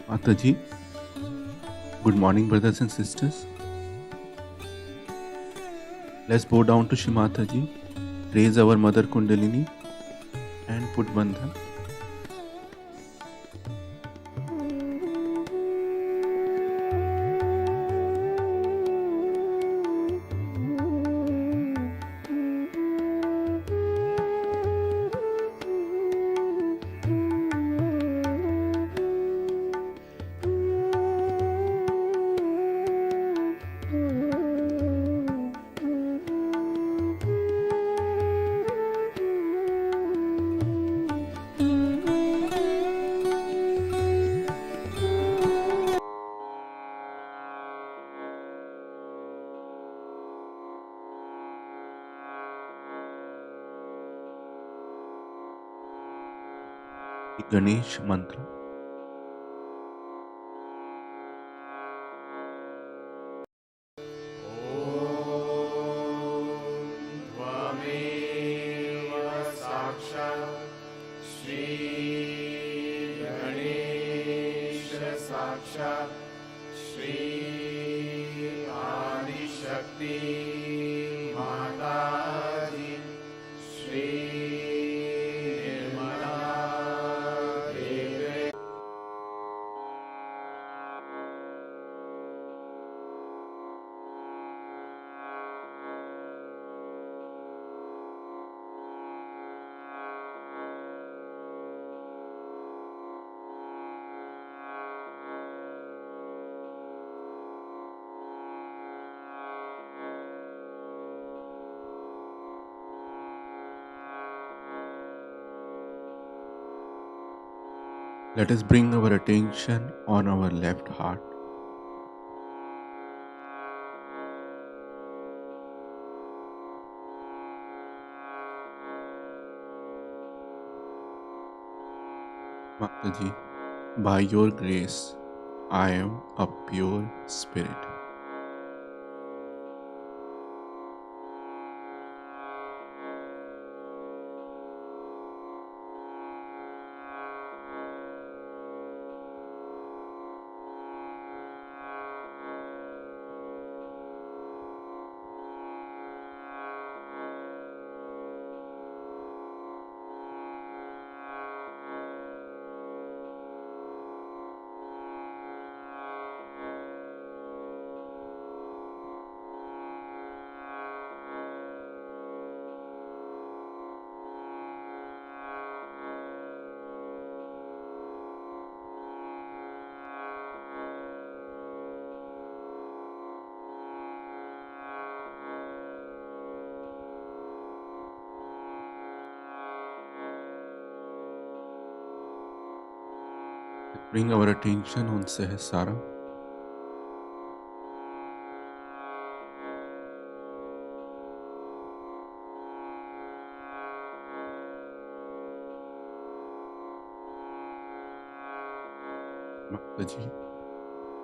Mataji, good morning, brothers and sisters. Let's bow down to Shimataji, praise our mother Kundalini, and put bandhan. Ganesh Mantra. Let us bring our attention on our left heart. Mataji, by your grace, I am a pure spirit. Bring our attention on Sahasrara. Mataji,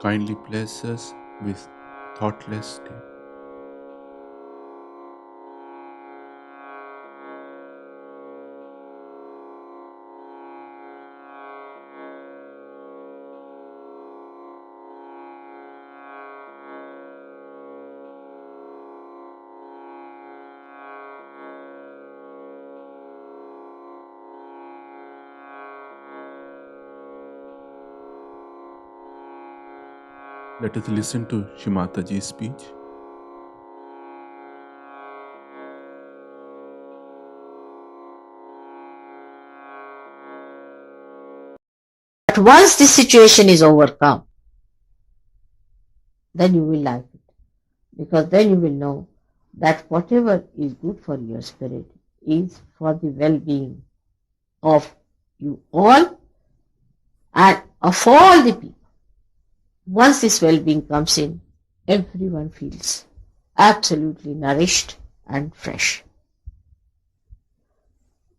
kindly bless us with thoughtless state. Let us listen to Shimataji's speech. But once this situation is overcome, then you will like it. Because then you will know that whatever is good for your spirit is for the well-being of you all and of all the people. Once this well-being comes in, everyone feels absolutely nourished and fresh.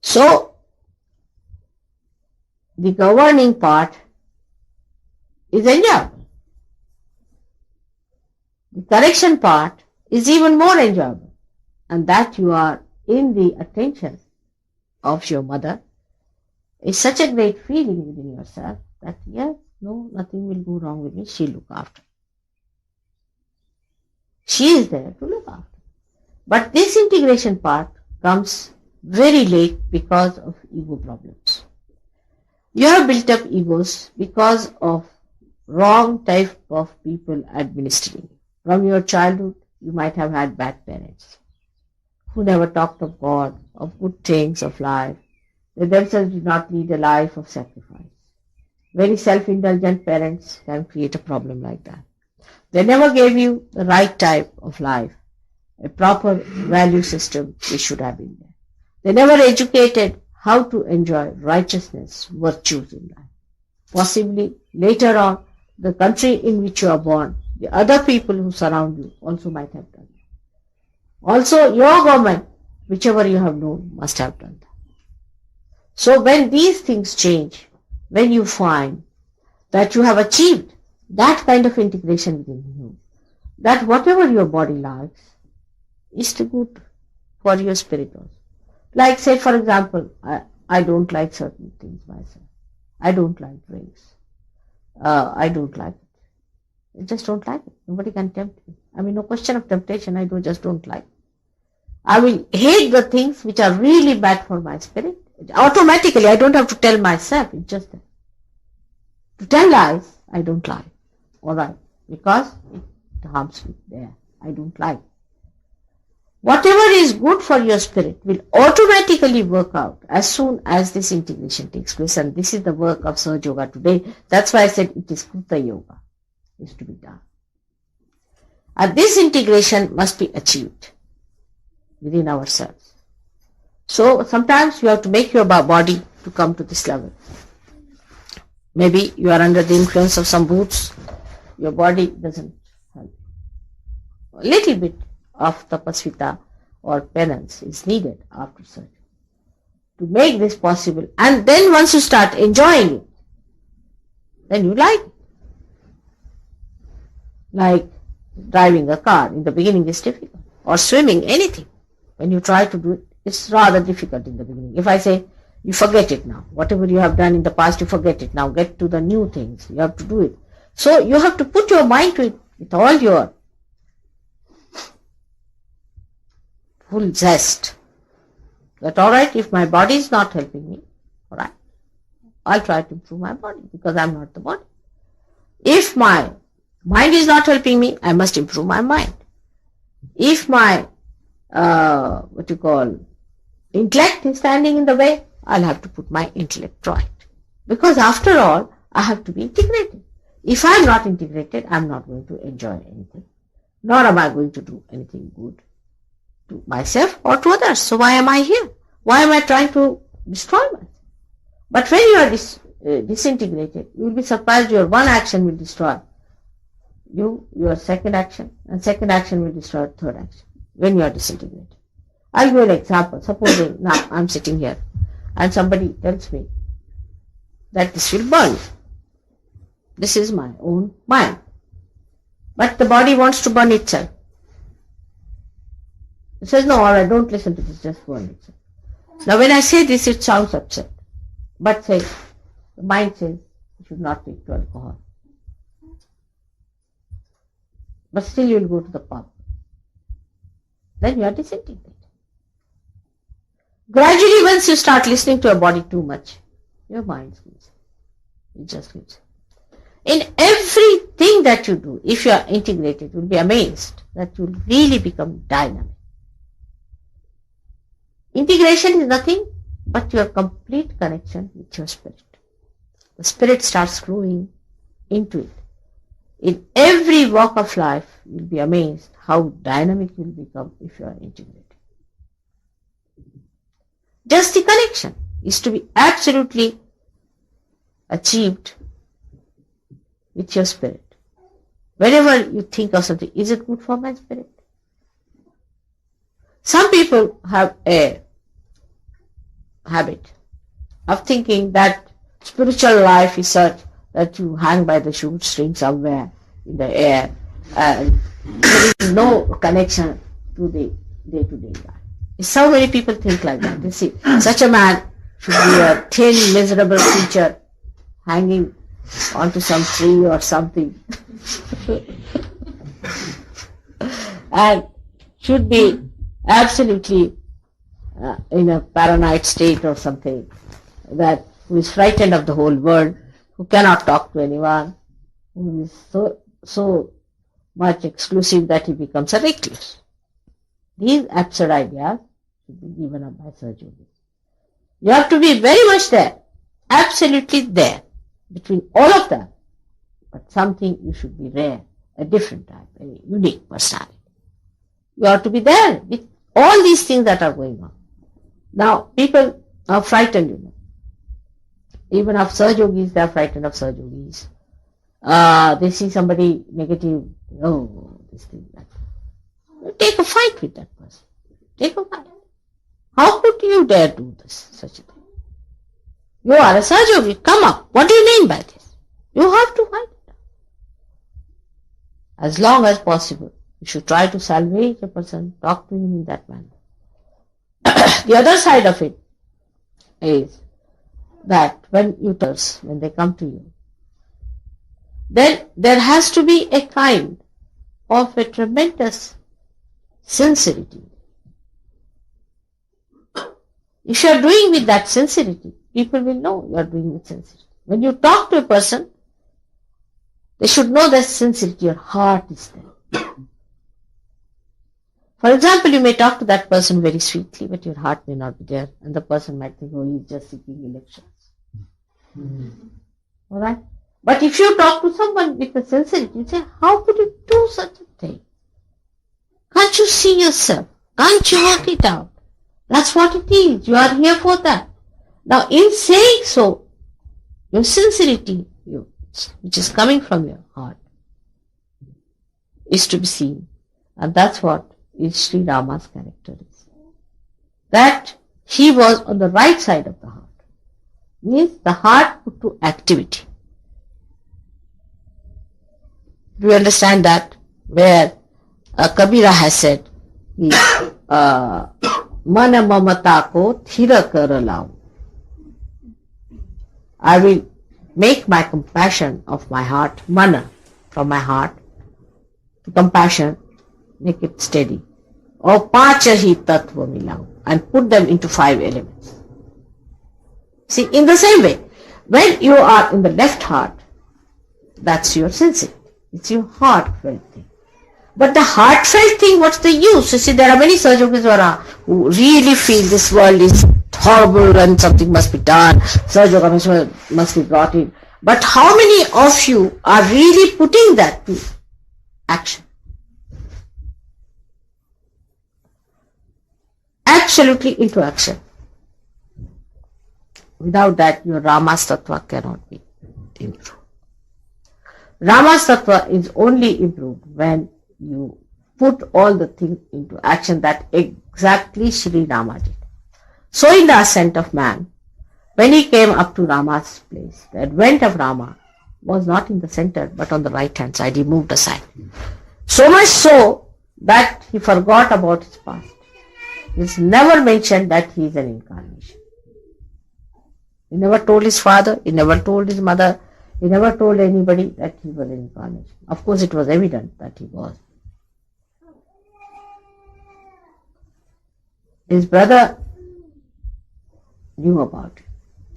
So, the governing part is enjoyable. The correction part is even more enjoyable, and that you are in the attention of your mother is such a great feeling within yourself that yes, No, nothing will go wrong with me. She'll look after. She is there to look after. But this integration part comes very late because of ego problems. You have built up egos because of wrong type of people administering. From your childhood, you might have had bad parents who never talked of God, of good things, of life. They themselves did not lead a life of sacrifice. Very self-indulgent parents can create a problem like that. They never gave you the right type of life, a proper value system which should have been there. They never educated how to enjoy righteousness, virtues in life. Possibly later on, the country in which you are born, the other people who surround you also might have done that. Also, your government, whichever you have known, must have done that. So when these things change, when you find that you have achieved that kind of integration within you, that whatever your body likes is too good for your spirit also. Like say for example, I don't like certain things myself. I don't like drinks. I don't like it. I just don't like it. Nobody can tempt me. I mean, no question of temptation. I just don't like it. I will hate the things which are really bad for my spirit. Automatically, I don't have to tell myself. It's just that. To tell lies, I don't lie. Alright. Because it harms me there. I don't lie. Whatever is good for your spirit will automatically work out as soon as this integration takes place. And this is the work of Sahaja Yoga today. That's why I said it is Kruta Yoga. Is to be done. And this integration must be achieved within ourselves. So sometimes you have to make your body to come to this level. Maybe you are under the influence of some boots. Your body doesn't help. A little bit of tapasvita or penance is needed after surgery to make this possible. And then once you start enjoying it, then you like it. Like driving a car. In the beginning it's difficult. Or swimming, anything. When you try to do it, it's rather difficult in the beginning. If I say, you forget it now. Whatever you have done in the past, you forget it. Now get to the new things. You have to do it. So you have to put your mind to it with all your full zest. That alright, if my body is not helping me, alright, I'll try to improve my body because I'm not the body. If my mind is not helping me, I must improve my mind. If my intellect is standing in the way, I'll have to put my intellect right. Because after all, I have to be integrated. If I'm not integrated, I'm not going to enjoy anything. Nor am I going to do anything good to myself or to others. So why am I here? Why am I trying to destroy myself? But when you are disintegrated, you will be surprised your one action will destroy your second action, and second action will destroy third action when you are disintegrated. I'll give you an example. Supposing now I'm sitting here and somebody tells me that this will burn. This is my own mind. But the body wants to burn itself. It says, no, alright, don't listen to this, just burn itself. Now when I say this, it sounds upset. But say, the mind says, you should not take to alcohol. But still you will go to the pub. Then you are disintegrated. Gradually, once you start listening to your body too much, your mind leaves. It just leaves. In everything that you do, if you are integrated, you will be amazed that you will really become dynamic. Integration is nothing but your complete connection with your spirit. The spirit starts growing into it. In every walk of life, you will be amazed how dynamic you will become if you are integrated. Just the connection is to be absolutely achieved with your spirit. Whenever you think of something, is it good for my spirit? Some people have a habit of thinking that spiritual life is such that you hang by the shoestring somewhere in the air and there is no connection to the day-to-day life. So many people think like that. They see such a man should be a thin, miserable creature hanging onto some tree or something. And should be absolutely in a paranoid state or something, that who is frightened of the whole world, who cannot talk to anyone, who is so much exclusive that he becomes a recluse. These absurd ideas should be given up by Sir Yogi. You have to be very much there, absolutely there, between all of them. But something you should be rare, a different type, a unique personality. You have to be there with all these things that are going on. Now, people are frightened, Even of Sir Yogis, they are frightened of Sir Yogis. They see somebody negative, this thing, that. Take a fight with that person. Take a fight. How could you dare do this, such a thing? You are a Sir Yogi. Come up. What do you mean by this? You have to fight. As long as possible, you should try to salvage a person, talk to him in that manner. The other side of it is that when they come to you, then there has to be a kind of a tremendous sincerity. If you are doing with that sincerity, people will know you are doing with sincerity. When you talk to a person, they should know that sincerity, your heart is there. For example, you may talk to that person very sweetly, but your heart may not be there, and the person might think, oh, he's just seeking elections. Alright? But if you talk to someone with a sincerity, you say, how could you do such a thing? Can't you see yourself? Can't you work it out? That's what it is. You are here for that. Now, in saying so, your sincerity, which is coming from your heart, is to be seen. And that's what is Sri Rama's character is. That he was on the right side of the heart. Means the heart put to activity. Do you understand that? Where Kabira has said, Mana mamata ko thira kar lao. I will make my compassion of my heart, mana, from my heart, to compassion, make it steady. Or pacha hi tattva milau, and put them into 5 elements. See, in the same way, when you are in the left heart, that's your sincerity. It's your heartfelt thing. But the heartfelt thing, what's the use? You see, there are many Sir Yogis who really feel this world is horrible and something must be done, Sir Yoga must be brought in. But how many of you are really putting that to action? Absolutely into action. Without that, your Rama's Tattva cannot be improved. Rama's Tattva is only improved when you put all the things into action that exactly Sri Rama did. So in the ascent of man, when he came up to Rama's place, the advent of Rama was not in the center but on the right hand side. He moved aside. So much so that he forgot about his past. It's never mentioned that he is an incarnation. He never told his father, he never told his mother, he never told anybody that he was an incarnation. Of course, it was evident that he was. His brother knew about it.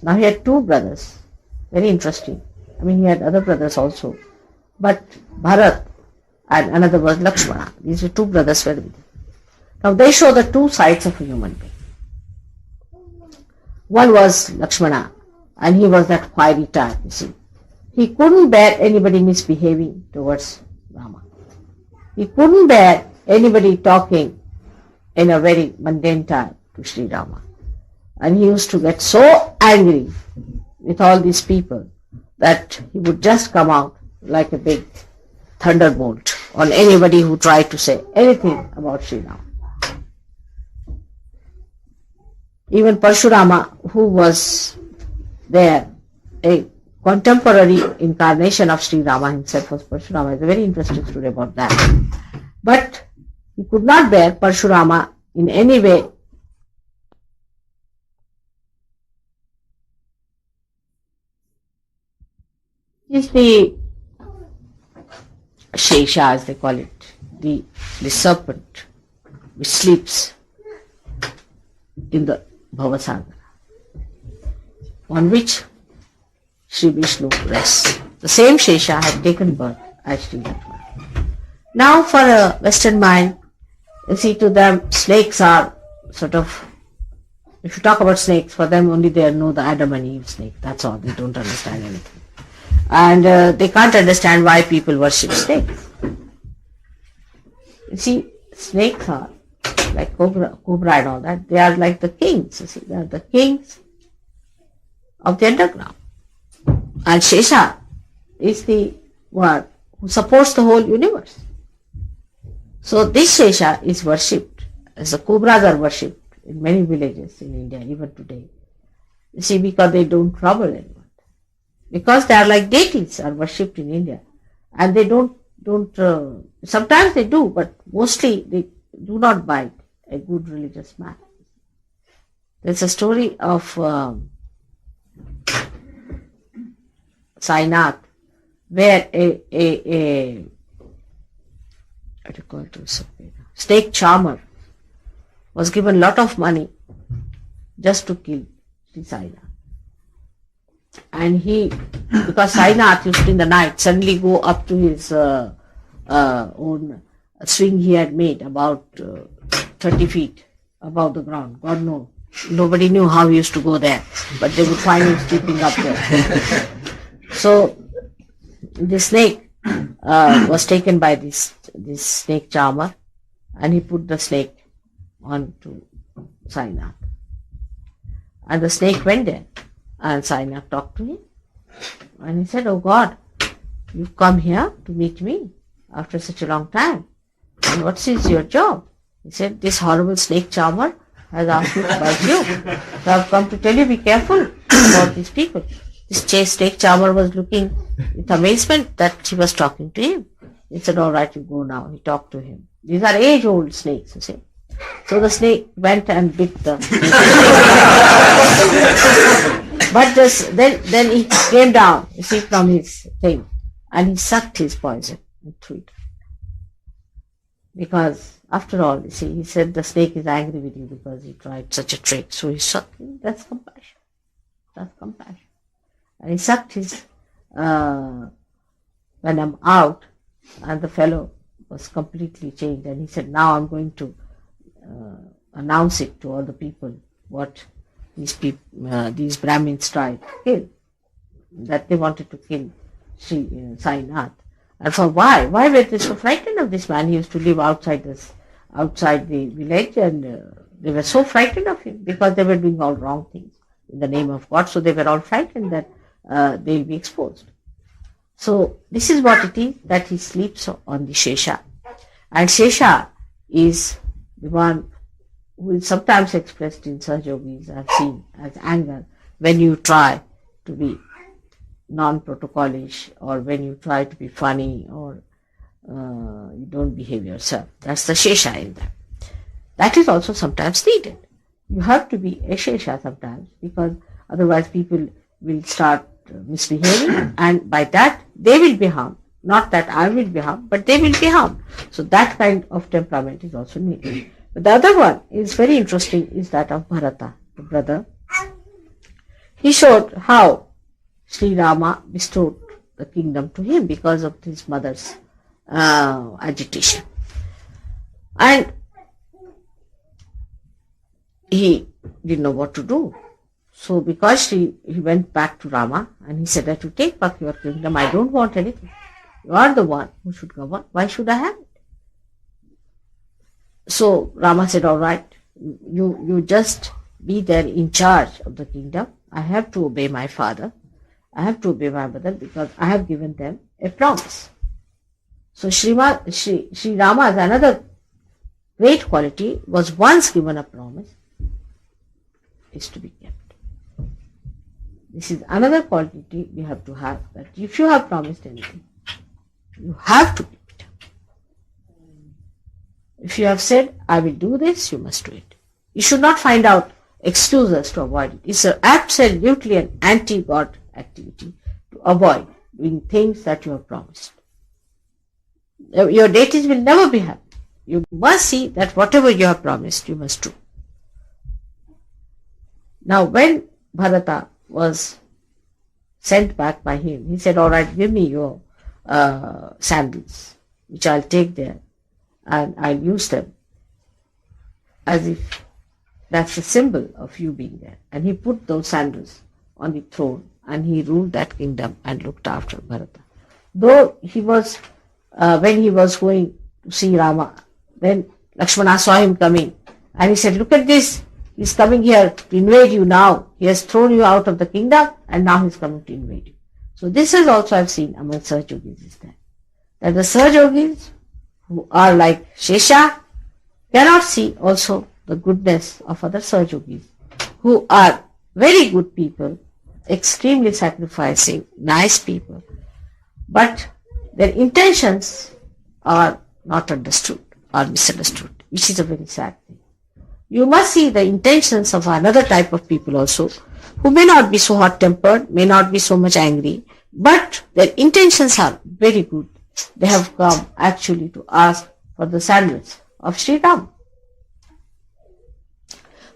Now he had 2 brothers. Very interesting. I mean, he had other brothers also. But Bharat and another was Lakshmana. These were 2 brothers were with him. Now they show the 2 sides of a human being. One was Lakshmana, and he was that fiery type, you see. He couldn't bear anybody misbehaving towards Rama. He couldn't bear anybody talking in a very mundane type to Sri Rama. And he used to get so angry with all these people that he would just come out like a big thunderbolt on anybody who tried to say anything about Sri Rama. Even Parshurama, who was there, a contemporary incarnation of Sri Rama himself was Parshurama. It's a very interesting story about that. But he could not bear Parshurama in any way is the Shesha, as they call it, the serpent which sleeps in the Bhavasagara, on which Sri Vishnu rests. The same Shesha had taken birth as Sri Lakshmana. Now for a Western mind, you see, to them snakes are sort of, if you talk about snakes, for them only they know the Adam and Eve snake, that's all, they don't understand anything. And they can't understand why people worship snakes. You see, snakes are like cobra and all that, they are like the kings, you see, they are the kings of the underground. And Shesha is the one who supports the whole universe. So this Shesha is worshipped, as the cobras are worshipped in many villages in India, even today. You see, because they don't trouble anyone. Because they are like deities, are worshipped in India. And they don't sometimes they do, but mostly they do not bite a good religious man. There's a story of Sainath, where a what do you call it, snake charmer was given a lot of money just to kill Sri Sainath. And he, because Sainath used to in the night suddenly go up to his own swing he had made about 30 feet above the ground. God knows. Nobody knew how he used to go there, but they would find him sleeping up there. So the snake was taken by this snake charmer, and he put the snake onto Sainath. And the snake went there, and Sainath talked to him. And he said, "Oh God, you've come here to meet me after such a long time. And what is your job?" He said, "This horrible snake charmer has asked me to bite you. So I've come to tell you, be careful about these people." This snake charmer was looking with amazement that she was talking to him. He said, "All right, you go now." He talked to him. These are age-old snakes, you see. So the snake went and bit the but then he came down, you see, from his thing, and he sucked his poison and threw it. Because after all, you see, he said the snake is angry with you because he tried such a trick. So he sucked him. That's compassion. That's compassion. And he sucked his venom out, and the fellow was completely changed. And he said, "Now I'm going to announce it to all the people what these Brahmins tried to kill, that they wanted to kill Sainath. And for why? Why were they so frightened of this man? He used to live outside the village, and they were so frightened of him because they were doing all wrong things in the name of God. So they were all frightened that they'll be exposed. So this is what it is, that he sleeps on the Shesha. And Shesha is the one who is sometimes expressed in Sahajogis, I've seen, as anger, when you try to be non-protocolish, or when you try to be funny, or you don't behave yourself. That's the Shesha in that. That is also sometimes needed. You have to be a Shesha sometimes, because otherwise people will start misbehaving, and by that they will be harmed. Not that I will be harmed, but they will be harmed. So that kind of temperament is also needed. But the other one is very interesting, is that of Bharata, the brother. He showed how Sri Rama bestowed the kingdom to him because of his mother's agitation. And he didn't know what to do. So because he went back to Rama and he said that to take back your kingdom, I don't want anything. You are the one who should govern. Why should I have it? So Rama said, all right, you just be there in charge of the kingdom. I have to obey my father. I have to obey my mother because I have given them a promise. So Sri Rama's another great quality was once given a promise is to be kept. This is another quality we have to have, that if you have promised anything, you have to keep it. If you have said, I will do this, you must do it. You should not find out excuses to avoid it. It's absolutely an anti-God activity to avoid doing things that you have promised. Your deities will never be happy. You must see that whatever you have promised, you must do. Now, when Bharata was sent back by him, he said, all right, give me your sandals, which I'll take there and I'll use them as if that's a symbol of you being there. And he put those sandals on the throne and he ruled that kingdom and looked after Bharata. Though he was, when he was going to see Rama, then Lakshmana saw him coming and he said, look at this, he's coming here to invade you now. He has thrown you out of the kingdom and now he's coming to invade you. So this is also I've seen among Sahaja Yogis is that the Sahaja Yogis who are like Shesha cannot see also the goodness of other Sahaja Yogis who are very good people, extremely sacrificing, nice people, but their intentions are not understood or misunderstood, which is a very sad thing. You must see the intentions of another type of people also, who may not be so hot-tempered, may not be so much angry, but their intentions are very good. They have come actually to ask for the sandals of Sri Ram.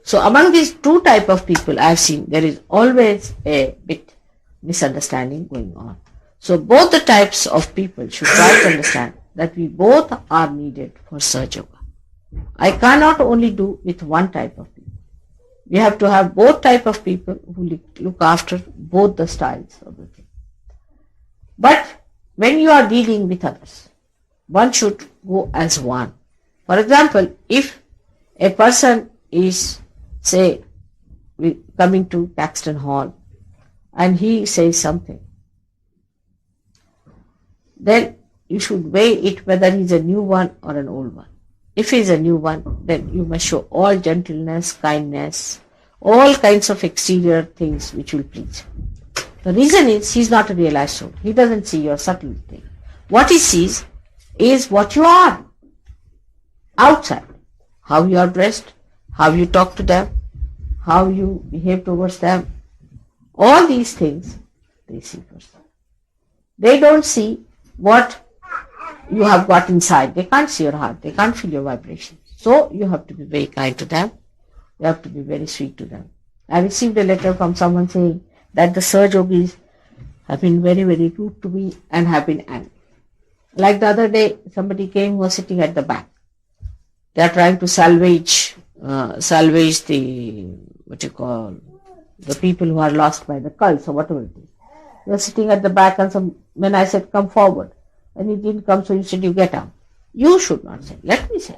So among these two type of people I have seen, there is always a bit misunderstanding going on. So both the types of people should try to understand that we both are needed for Sahaja Yoga. I cannot only do with one type of people. We have to have both type of people who look after both the styles of the thing. But when you are dealing with others, one should go as one. For example, if a person is, say, coming to Caxton Hall and he says something, then you should weigh it whether he's a new one or an old one. If he is a new one, then you must show all gentleness, kindness, all kinds of exterior things which will please him. The reason is he's not a realized soul. He doesn't see your subtle thing. What he sees is what you are outside. How you are dressed, how you talk to them, how you behave towards them. All these things they see first. They don't see what you have got inside. They can't see your heart. They can't feel your vibrations. So you have to be very kind to them. You have to be very sweet to them. I received a letter from someone saying that the Sahaja Yogis have been very, very rude to me and have been angry. Like the other day, somebody came who was sitting at the back. They are trying to salvage the, the people who are lost by the cults or whatever it is. They were sitting at the back and when I said, come forward, and he didn't come, so you said, you get out. You should not say, let me say.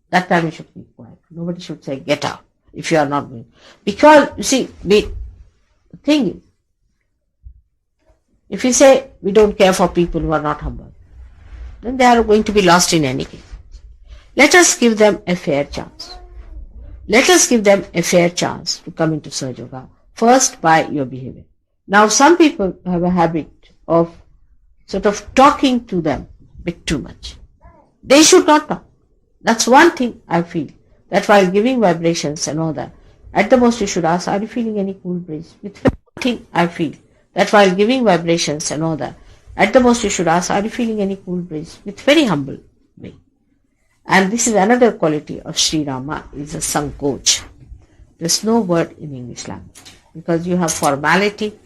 That time you should keep quiet. Nobody should say, get out, if you are not going. Because, you see, the thing is, if you say, we don't care for people who are not humble, then they are going to be lost in any case. Let us give them a fair chance. Let us give them a fair chance to come into Sahaja Yoga, first by your behavior. Now, some people have a habit of sort of talking to them a bit too much. They should not talk. That's one thing I feel, that while giving vibrations and all that, at the most you should ask, are you feeling any cool breeze? With one thing I feel, that while giving vibrations and all that, at the most you should ask, are you feeling any cool breeze? With very humble way. And this is another quality of Sri Rama, is a sankoch. There's no word in English language, because you have formality,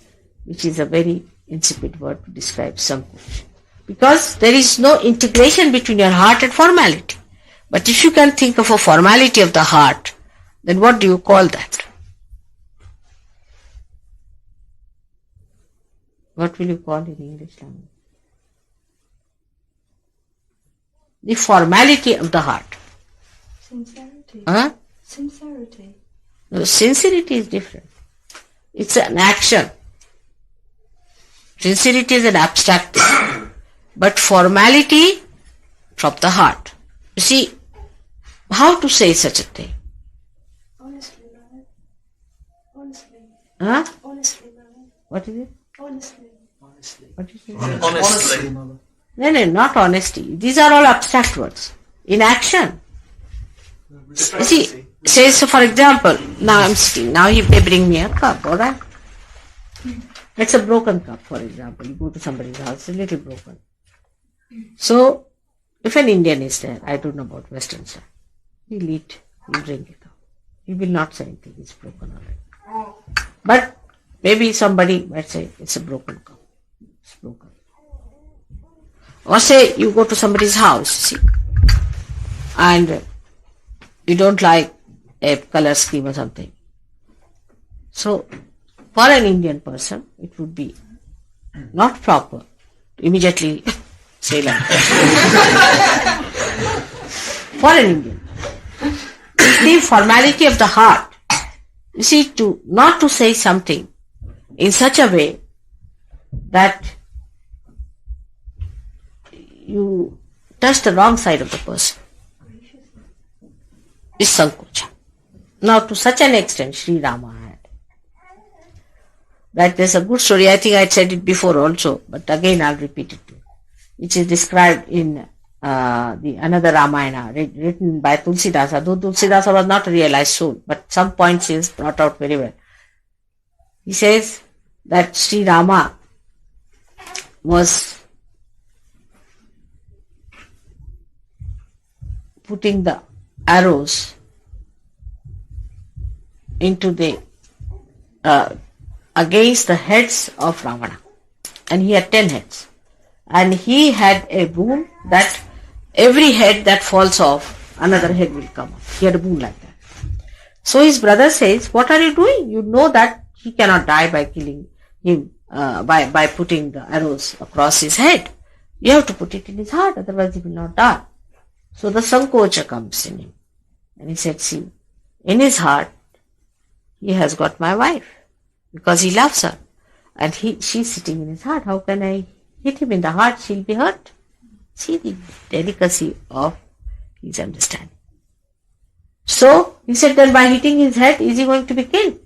which is a very insipid word to describe sankoch. Because there is no integration between your heart and formality. But if you can think of a formality of the heart, then what do you call that? What will you call in English language? The formality of the heart. Sincerity. Huh? Sincerity. No, sincerity is different. It's an action. Sincerity is an abstract thing. But formality from the heart. You see, how to say such a thing? Honestly, man. Honestly. Huh? Honestly, man. What is it? Honestly. What is it? Honestly. No, not honesty. These are all abstract words. In action. You see, say, so for example, now I'm sitting, now they bring me a cup, alright? It's a broken cup, for example. You go to somebody's house, it's a little broken. So, if an Indian is there, I don't know about Western side, he'll eat, he'll drink it out. He will not say anything, it's broken already. But maybe somebody might say, it's a broken cup. It's broken. Or say, you go to somebody's house, see, and you don't like a color scheme or something. So, for an Indian person, it would be not proper to immediately say like that. For an Indian. It's the formality of the heart. You see, not to say something in such a way that you touch the wrong side of the person is Sankocha. Now, to such an extent, Sri Rama had. That there's a good story. I think I said it before also, but again I'll repeat it too. Which is described in the another Ramayana written by Tulsidasa. Though Tulsidasa was not a realized soul, but some points he has brought out very well. He says that Sri Rama was putting the arrows into the against the heads of Ravana, and he had 10 heads, and he had a boon that every head that falls off, another head will come up. He had a boon like that. So his brother says, what are you doing? You know that he cannot die by killing him, by putting the arrows across his head. You have to put it in his heart, otherwise he will not die. So the Sankocha comes in him, and he said, see, in his heart he has got my wife because he loves her, and she's sitting in his heart. How can I hit him in the heart? She'll be hurt. See the delicacy of his understanding. So he said, then by hitting his head, is he going to be killed?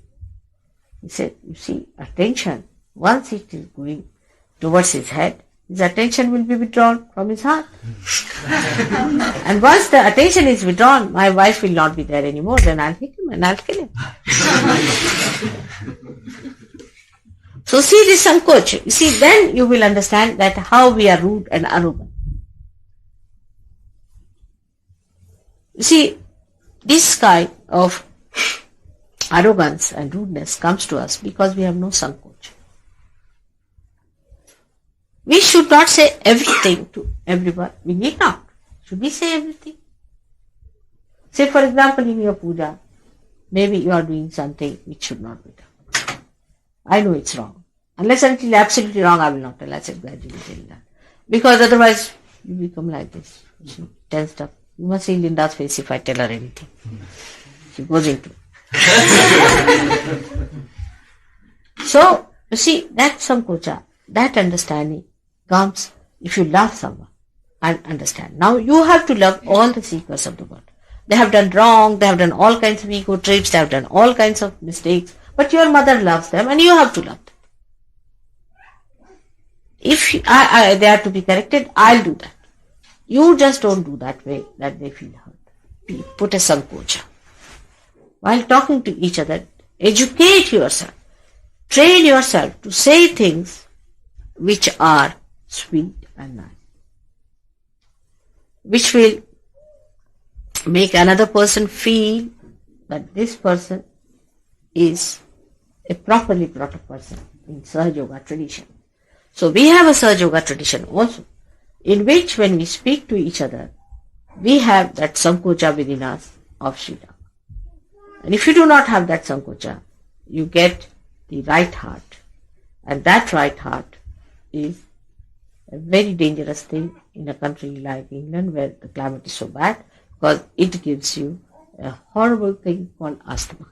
He said, you see, attention, once it is going towards his head, his attention will be withdrawn from his heart. And once the attention is withdrawn, my wife will not be there anymore, then I'll hit him and I'll kill him. So see this Sankocha. You see, then you will understand that how we are rude and arrogant. You see, this kind of arrogance and rudeness comes to us because we have no Sankocha. We should not say everything to everyone. We need not. Should we say everything? Say, for example, in your puja, maybe you are doing something which should not be done. I know it's wrong. Unless until absolutely wrong, I will not tell. I said gradually tell that. Because otherwise, you become like this. She tensed up. You must see Linda's face if I tell her anything. She goes into. So, you see, that Sankocha, that understanding comes if you love someone and understand. Now you have to love all the seekers of the world. They have done wrong, they have done all kinds of ego trips, they have done all kinds of mistakes, but your mother loves them and you have to love them. If they are to be corrected, I'll do that. You just don't do that way that they feel hurt. Put a Sankocha. While talking to each other, educate yourself. Train yourself to say things which are sweet and nice, which will make another person feel that this person is a properly brought up person in Sahaja Yoga tradition. So we have a Sahaja Yoga tradition also, in which when we speak to each other, we have that Sankocha within us of Sri Rama. And if you do not have that Sankocha, you get the right heart. And that right heart is a very dangerous thing in a country like England where the climate is so bad, because it gives you a horrible thing called asthma.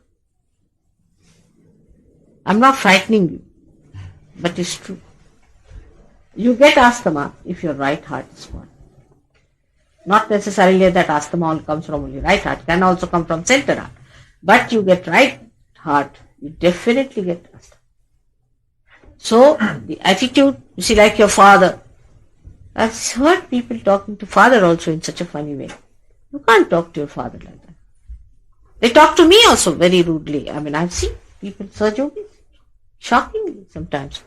I'm not frightening you, but it's true. You get asthma if your right heart is gone. Not necessarily that asthma all comes from only right heart, can also come from center heart. But you get right heart, you definitely get asthma. So, the attitude, you see, like your father. I've heard people talking to father also in such a funny way. You can't talk to your father like that. They talk to me also very rudely. I mean, I've seen people, Sahaja Yogis, shockingly sometimes.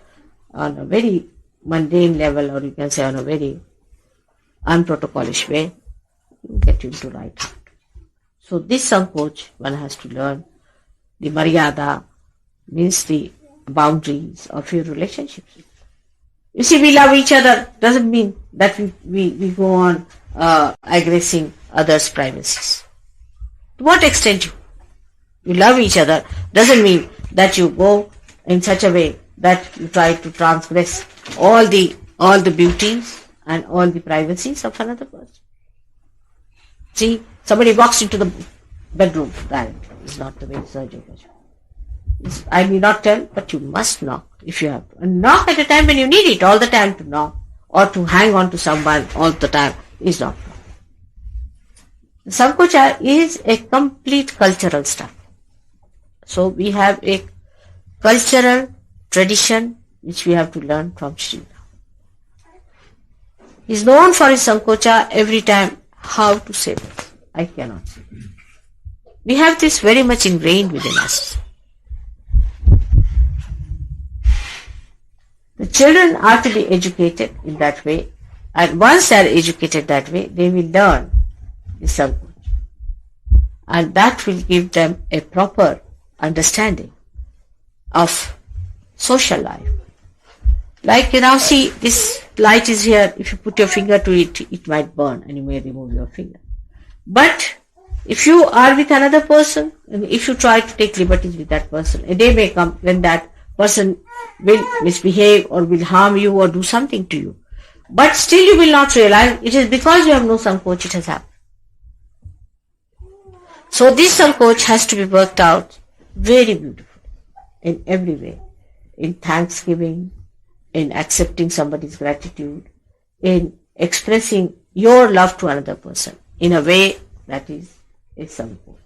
on a very mundane level, or you can say on a very unprotocolish way, you get into right heart. So this Sankoch, one has to learn the Maryada, means the boundaries of your relationships. You see, we love each other doesn't mean that we go on aggressing others' privacies. To what extent you love each other doesn't mean that you go in such a way that you try to transgress all the beauties and all the privacies of another person. See, somebody walks into the bedroom directly. It's not the way surgery goes. I may not tell, but you must knock if you have to. And knock at a time when you need it. All the time to knock or to hang on to someone all the time is not wrong. The Sankocha is a complete cultural stuff. So we have a cultural tradition which we have to learn from Sri. He is known for his Sankocha every time. How to say this? I cannot say. We have this very much ingrained within us. The children are to be educated in that way, and once they are educated that way, they will learn the Sankocha. And that will give them a proper understanding of social life. Like you now see, this light is here. If you put your finger to it, it might burn and you may remove your finger. But if you are with another person, and if you try to take liberties with that person, a day may come when that person will misbehave or will harm you or do something to you. But still you will not realize it is because you have no Sankoch it has happened. So this Sankoch has to be worked out very beautifully in every way. In thanksgiving, in accepting somebody's gratitude, in expressing your love to another person in a way that is a Sankoch.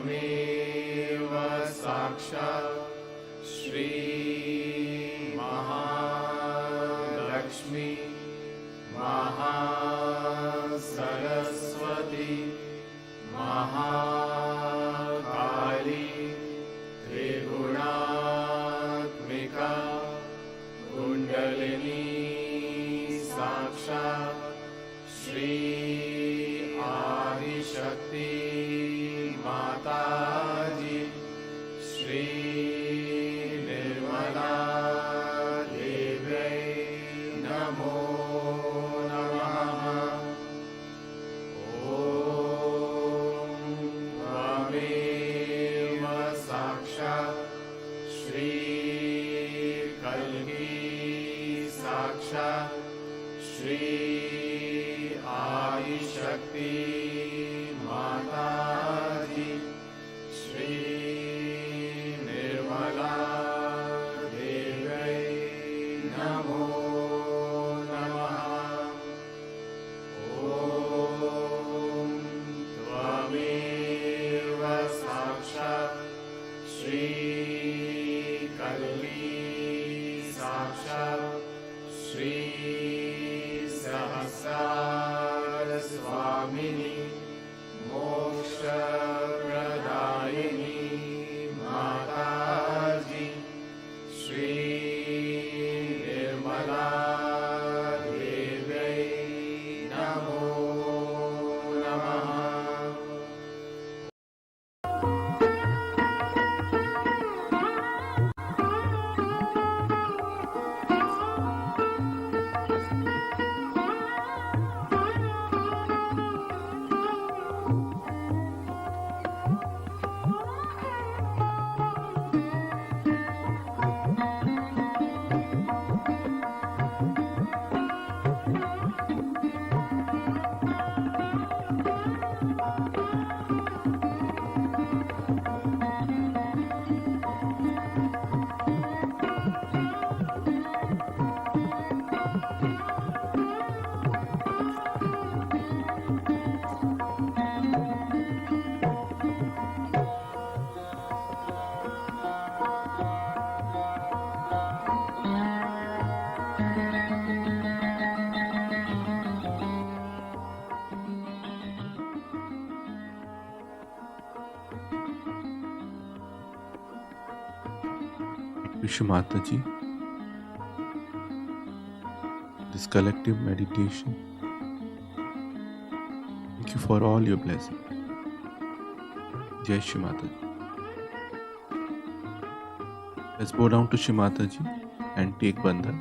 त्वमेव साक्षात् श्री महालक्ष्मी महासरस्वती महाकाली त्रिगुणात्मिका कुण्डलिनी साक्षात् श्री आदिशक्ति माताजी श्री निर्मला देव्यै नमो नमः। ॐ त्वमेव साक्षात् श्री कल्की साक्षात् श्री आदिशक्ति माताजी श्री निर्मला देव्यै नमो नमः। ॐ त्वमेव साक्षात् श्री कल्की साक्षात् श्री सहस्रार स्वामिनी मोक्षप्रदायिनी माताजी श्री निर्मला देव्यै नमो नमः। Wish Mataji, this collective meditation. Thank you for all your blessings. Jai Shri Mataji. Let's bow down to Shri Mataji and take bandhan.